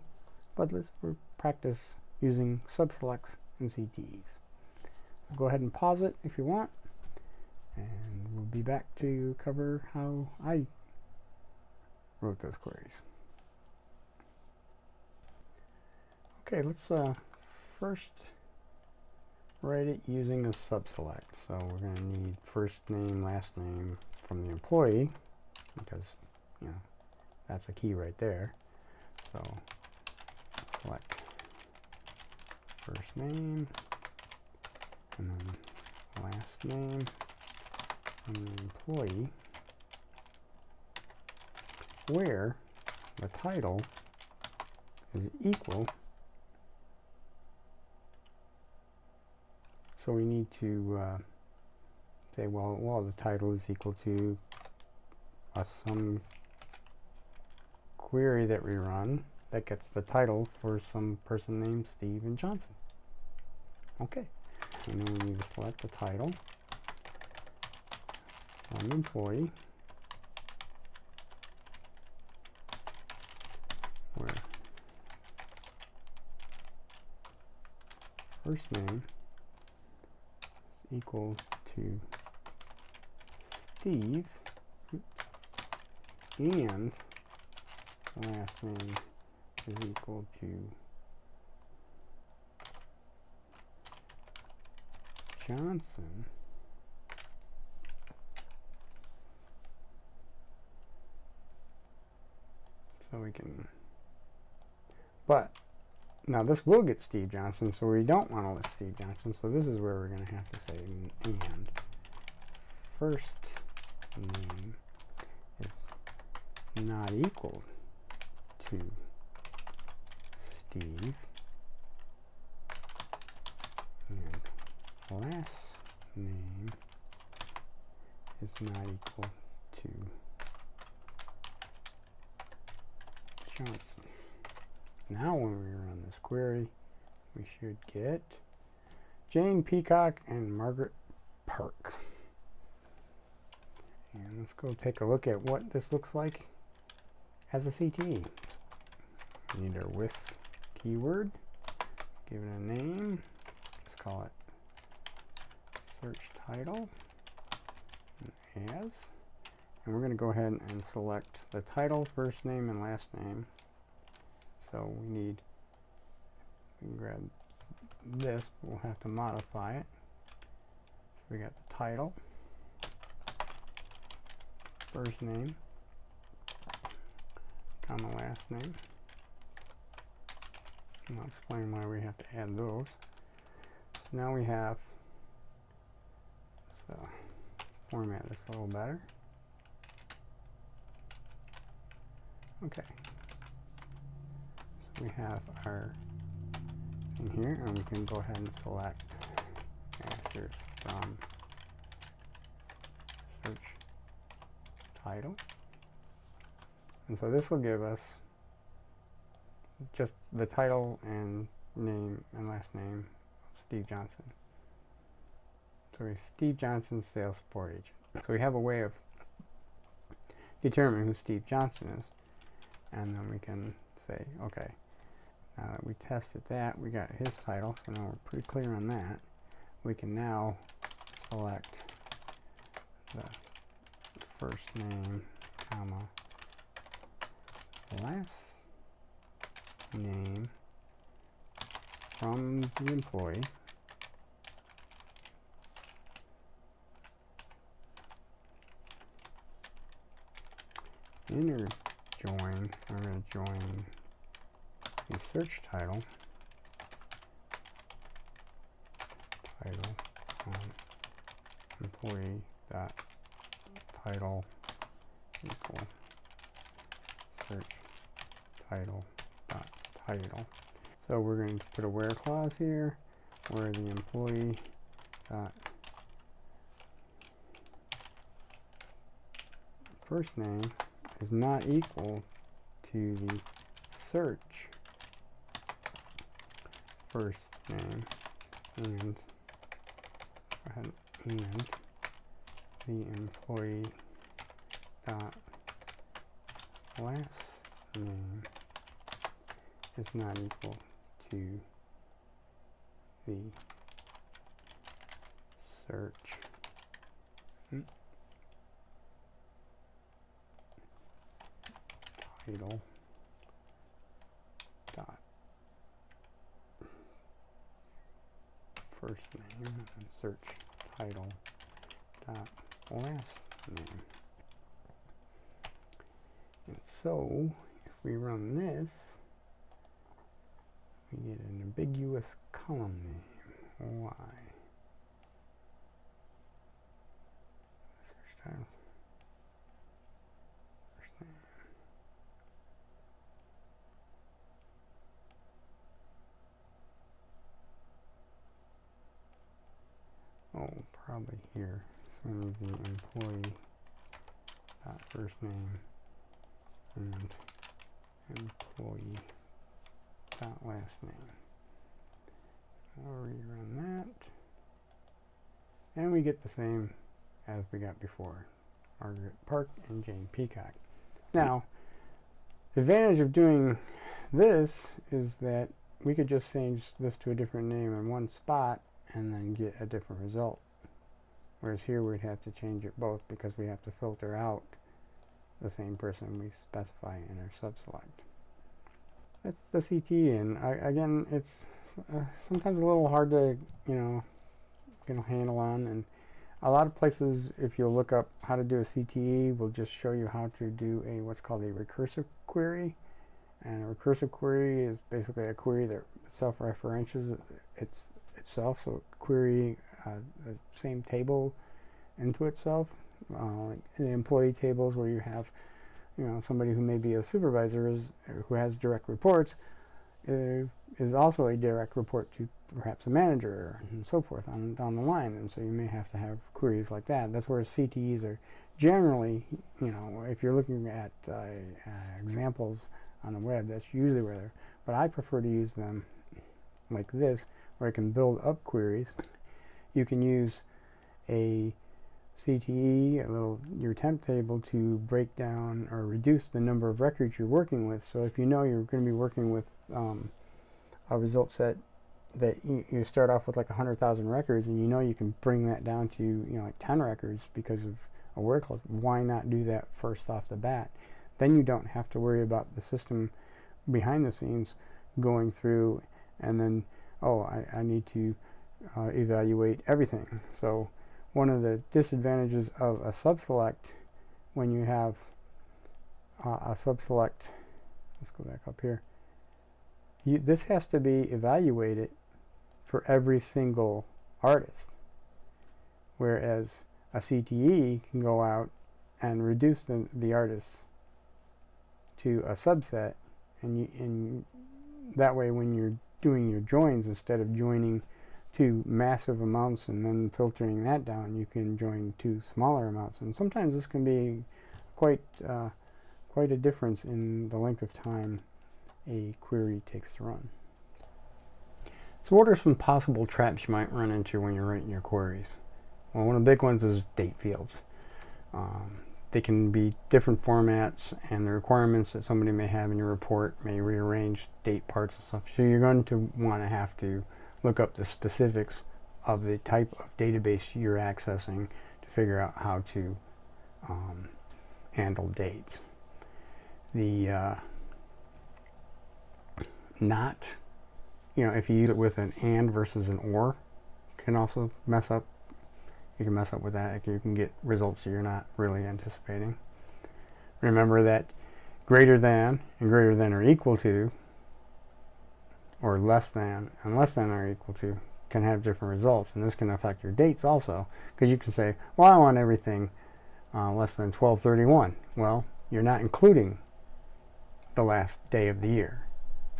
but let's practice using subselects and CTEs. So go ahead and pause it if you want, and we'll be back to cover how I wrote those queries. Okay, let's first write it using a subselect. So we're going to need first name, last name from the employee, because, you know, that's a key right there. So select first name and then last name from the employee, where the title is equal. So we need to say, well, the title is equal to some query that we run that gets the title for some person named Steve Johnson. Okay, and then we need to select the title from employee, where first name is equal to Steve and last name is equal to Johnson. So we can, but now this will get Steve Johnson, so we don't want to list Steve Johnson, so this is where we're going to have to say and first name is not equal to Steve and last name is not equal to Johnson. Now when we run this query, we should get Jane Peacock and Margaret Park. And let's go take a look at what this looks like as a CTE. We need our with keyword, give it a name, just call it search title, and as, and we're going to go ahead and select the title, first name, and last name. So we can grab this, but we'll have to modify it. So we got the title, first name, comma last name. And I'll explain why we have to add those. So now we have, let's format this a little better. Okay. So we have our in here, and we can go ahead and select answers from search title. And so this will give us just the title and name and last name of Steve Johnson. So we have Steve Johnson, sales support agent. So we have a way of determining who Steve Johnson is. And then we can say, okay, now that we tested that, we got his title, so now we're pretty clear on that. We can now select the first name, comma, last name from the employee, inner join, we're going to join the search title, employee dot title equal search title dot title. So we're going to put a where clause here, where the employee dot first name is not equal to the search first name and the employee dot last name is not equal to the search title dot first name and search title dot last name. And so if we run this, we get an ambiguous column name. Why? Search title. First name. Oh, probably here. So we need the employee dot first name and employee dot last name. I'll rerun that, and we get the same as we got before: Margaret Park and Jane Peacock. Now, the advantage of doing this is that we could just change this to a different name in one spot and then get a different result. Whereas here we'd have to change it both because we have to filter out the same person we specify in our subselect. That's the CTE, and again, it's sometimes a little hard to get a handle on. And a lot of places, if you look up how to do a CTE, will just show you how to do what's called a recursive query. And a recursive query is basically a query that self-referentials itself, so query the same table into itself. Like in the employee tables, where you have somebody who may be a supervisor who has direct reports, is also a direct report to perhaps a manager and so forth down the line. And so you may have to have queries like that. That's where CTEs are generally, if you're looking at examples on the web, that's usually where they're. But I prefer to use them like this, where I can build up queries. You can use a CTE, your temp table, to break down or reduce the number of records you're working with. So if you know you're going to be working with a result set that you start off with like 100,000 records, and you can bring that down to like 10 records because of a workload, why not do that first off the bat? Then you don't have to worry about the system behind the scenes going through and then, oh, I need to evaluate everything. So one of the disadvantages of a subselect, when you have a subselect, let's go back up here, this has to be evaluated for every single artist, whereas a CTE can go out and reduce the artists to a subset, and that way when you're doing your joins, instead of joining two massive amounts and then filtering that down, you can join two smaller amounts. And sometimes this can be quite a difference in the length of time a query takes to run. So what are some possible traps you might run into when you're writing your queries? Well, one of the big ones is date fields. They can be different formats, and the requirements that somebody may have in your report may rearrange date parts and stuff. So you're going to want to have to look up the specifics of the type of database you're accessing to figure out how to handle dates. The not, if you use it with an and versus an or, can also mess up. You can mess up with that. You can get results that you're not really anticipating. Remember that greater than and greater than are equal to, or less than and less than are equal to, can have different results. And this can affect your dates also, because you can say, well, I want everything less than 12/31. Well, you're not including the last day of the year.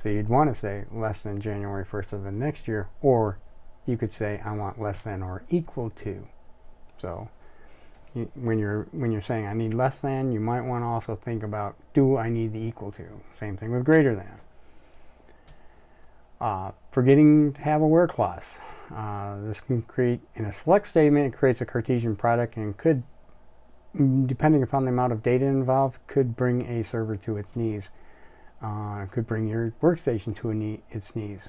So you'd want to say less than January 1st of the next year, or you could say I want less than or equal to. So when you're saying I need less than, you might want to also think about, do I need the equal to? Same thing with greater than. Forgetting to have a where clause. This can create, in a select statement, it creates a Cartesian product, and could, depending upon the amount of data involved, could bring a server to its knees. Could bring your workstation to its knees.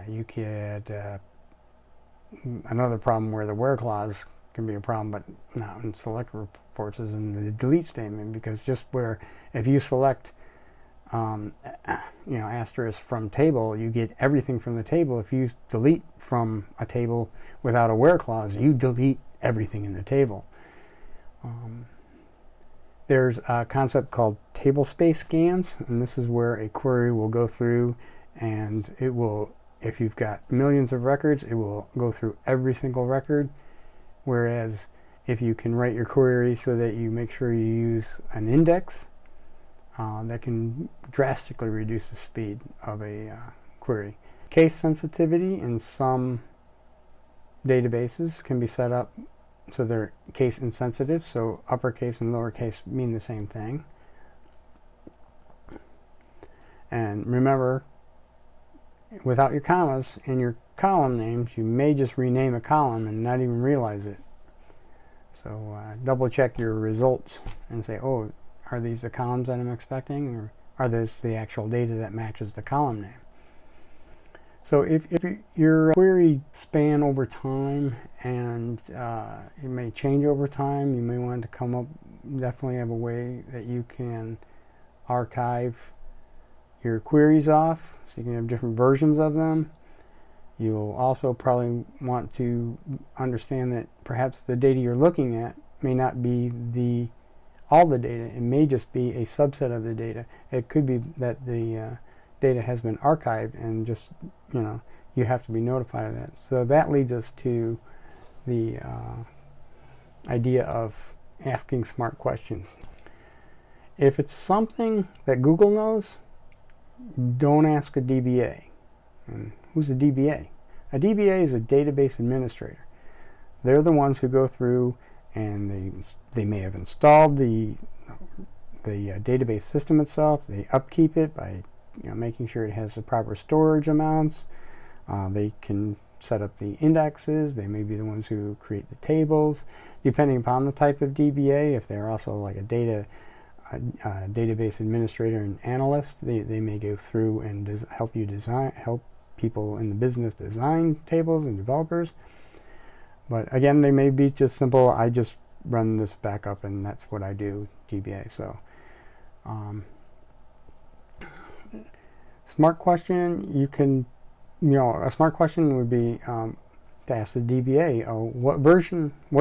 You could, another problem where the where clause can be a problem, but not in select reports, is in the delete statement, because just where, if you select you know, asterisk from table, you get everything from the table. If you delete from a table without a where clause, you delete everything in the table. There's a concept called table space scans, and this is where a query will go through and it will, if you've got millions of records, it will go through every single record. Whereas if you can write your query so that you make sure you use an index, that can drastically reduce the speed of a query. Case sensitivity in some databases can be set up so they're case insensitive, so uppercase and lowercase mean the same thing. And remember, without your commas in your column names, you may just rename a column and not even realize it. So double check your results and say, oh, are these the columns that I'm expecting, or are this the actual data that matches the column name? So if your query span over time and it may change over time, you may want to come up, definitely have a way that you can archive your queries off, so you can have different versions of them. You'll also probably want to understand that perhaps the data you're looking at may not be all the data. It may just be a subset of the data. It could be that the data has been archived and just, you know, you have to be notified of that. So that leads us to the idea of asking smart questions. If it's something that Google knows, don't ask a DBA. And who's a DBA? A DBA is a database administrator. They're the ones who go through and they may have installed the database system itself. They upkeep it by, you know, making sure it has the proper storage amounts. They can set up the indexes. They may be the ones who create the tables. Depending upon the type of DBA, if they're also like a database administrator and analyst, they may go through and help people in the business design tables and developers. But again, they may be just simple, I just run this backup and that's what I do, DBA. So smart question, you can, you know, a smart question would be to ask the DBA, oh, what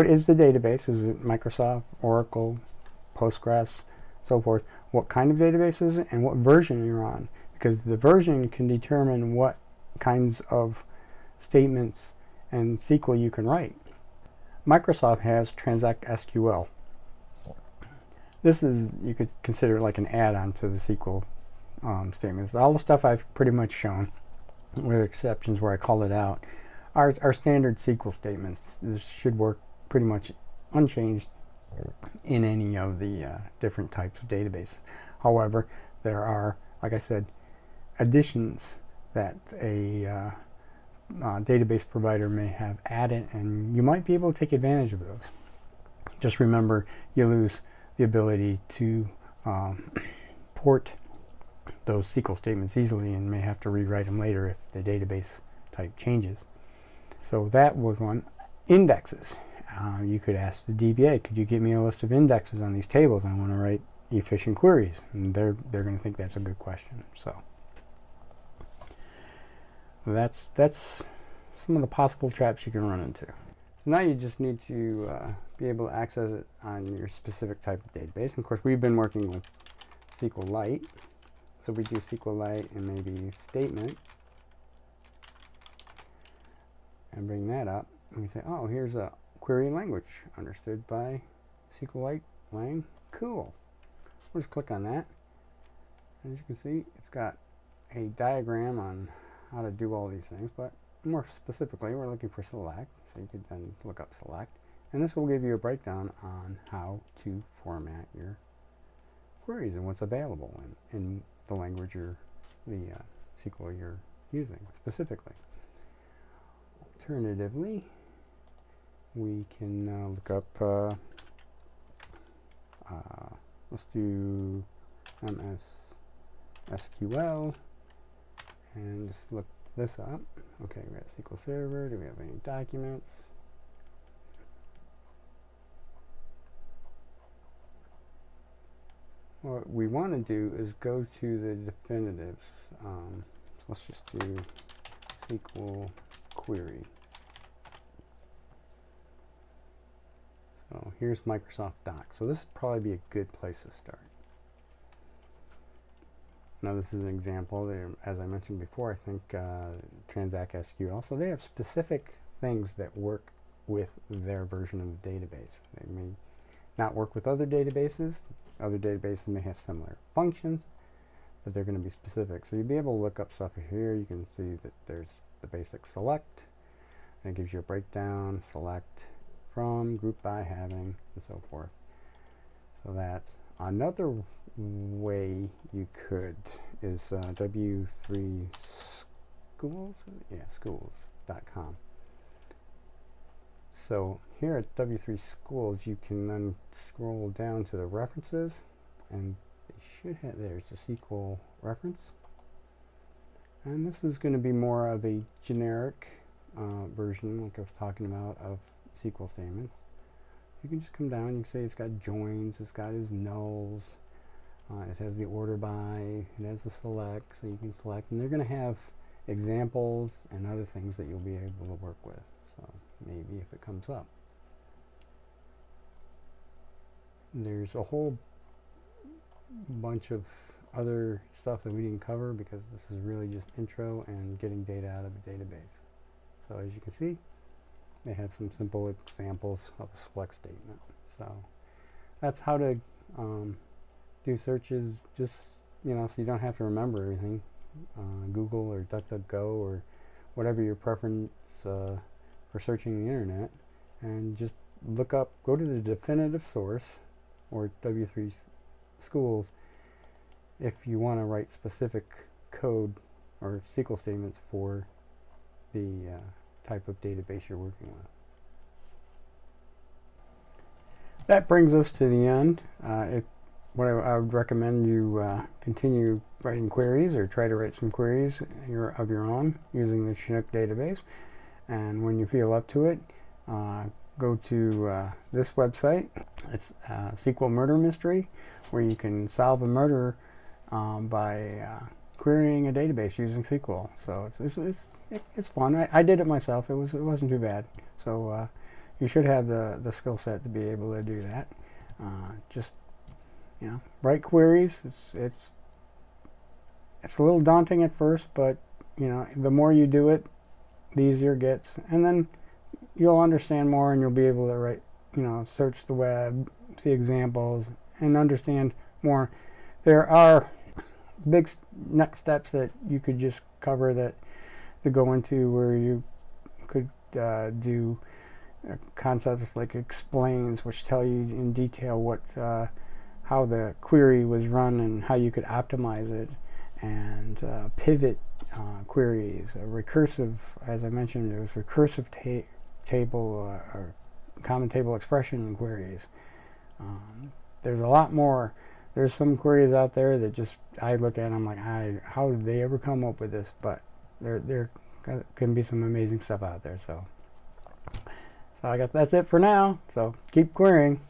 is the database? Is it Microsoft, Oracle, Postgres, so forth? What kind of database is it and what version you're on? Because the version can determine what kinds of statements and SQL you can write. Microsoft has Transact SQL. This is, you could consider like an add-on to the SQL statements. All the stuff I've pretty much shown, with exceptions where I call it out, are standard SQL statements. This should work pretty much unchanged in any of the different types of databases. However, there are, like I said, additions that a database provider may have added, and you might be able to take advantage of those. Just remember, you lose the ability to port those SQL statements easily and may have to rewrite them later if the database type changes. So that was one. Indexes. You could ask the DBA, could you give me a list of indexes on these tables? I want to write efficient queries, and they're going to think that's a good question. So that's some of the possible traps you can run into. So now you just need to be able to access it on your specific type of database. And of course, we've been working with SQLite. So we do SQLite and maybe statement and bring that up. And we say, oh, here's a query language understood by SQLite lang. Cool. We'll just click on that. As you can see, it's got a diagram on how to do all these things, but more specifically, we're looking for select. So you could then look up select. And this will give you a breakdown on how to format your queries and what's available in the language the SQL you're using specifically. Alternatively, we can look up, let's do MS SQL and just look this up. Okay, we got SQL Server. Do we have any documents? what we want to do is go to the definitives. So let's just do SQL query. So here's Microsoft Docs. So this would probably be a good place to start. Now this is an example. As I mentioned before, I think Transact SQL. So they have specific things that work with their version of the database. They may not work with other databases. Other databases may have similar functions, but they're going to be specific. So you'll be able to look up stuff here. You can see that there's the basic select, and it gives you a breakdown, select from, group by, having, and so forth. So that's another way you could is W3 Schools, yeah, schools.com. So here at W3 Schools, you can then scroll down to the references, and they should have, there's a SQL reference. And this is going to be more of a generic version, like I was talking about, of SQL statements. You can just come down, you can say it's got joins, it's got his nulls, it has the order by, it has the select, so you can select, and they're going to have examples and other things that you'll be able to work with. So maybe if it comes up. There's a whole bunch of other stuff that we didn't cover because this is really just intro and getting data out of a database. So as you can see, they have some simple examples of a select statement. So that's how to do searches, just, you know, so you don't have to remember everything. Google or DuckDuckGo or whatever your preference for searching the internet, and just look up, go to the definitive source or W3 Schools if you want to write specific code or SQL statements for the type of database you're working with. That brings us to the end. What I would recommend you continue writing queries, or try to write some queries of your own using the Chinook database. And when you feel up to it, go to this website. It's SQL Murder Mystery, where you can solve a murder by querying a database using SQL. So it's fun. I did it myself. It wasn't too bad. So you should have the skill set to be able to do that. Just, you know, write queries. It's a little daunting at first, but you know, the more you do it, the easier it gets, and then you'll understand more, and you'll be able to write, you know, search the web, see examples, and understand more. There are big next steps that you could just cover that to go into, where you could do concepts like explains, which tell you in detail what how the query was run and how you could optimize it, and pivot queries, recursive, as I mentioned, there's recursive table or common table expression queries. There's a lot more. There's some queries out there that just I look at and I'm like, how did they ever come up with this? But there can be some amazing stuff out there. So I guess that's it for now. So keep querying.